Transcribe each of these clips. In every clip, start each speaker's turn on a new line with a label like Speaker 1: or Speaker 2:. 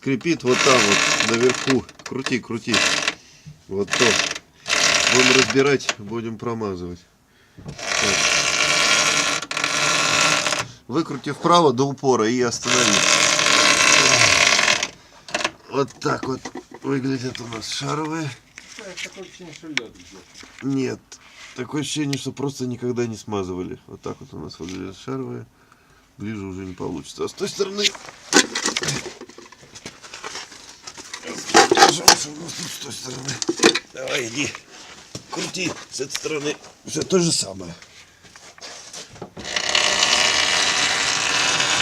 Speaker 1: скрипит вот там вот наверху. Крути, крути. Вот то. Будем разбирать, будем промазывать. Так. Выкрути вправо до упора и останови. Вот так вот выглядят у нас шаровые.
Speaker 2: Такое ощущение, что лед где-то.
Speaker 1: Нет. Такое ощущение, что просто никогда не смазывали. Вот так вот у нас выглядят шаровые. Ближе уже не получится. А с той стороны... Пожалуйста, у нас тут с той стороны. Давай, иди. Крути с этой стороны. Все то же самое.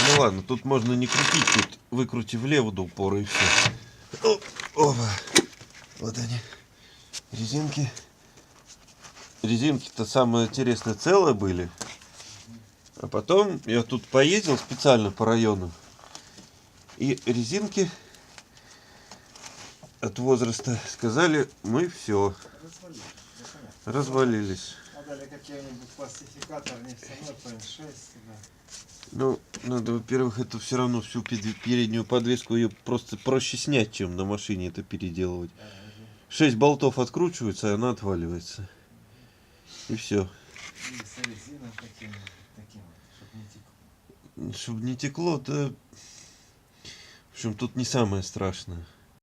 Speaker 1: Ну ладно, тут можно не крутить. Тут выкрути влево до упора и все. Опа. Вот они. Резинки. Резинки-то самое интересное целые были. А потом я тут поездил специально по району. И резинки от возраста сказали, мы все. Развалились.
Speaker 2: А дали какие-нибудь классификатор нефтяной, ПН6. Да.
Speaker 1: Ну, надо, во-первых, это все равно всю переднюю подвеску ее просто проще снять, чем на машине это переделывать. 6 болтов откручиваются, и она отваливается. И все.
Speaker 2: С резиной таким,
Speaker 1: Чтобы не текло, да. В общем, тут не самое страшное.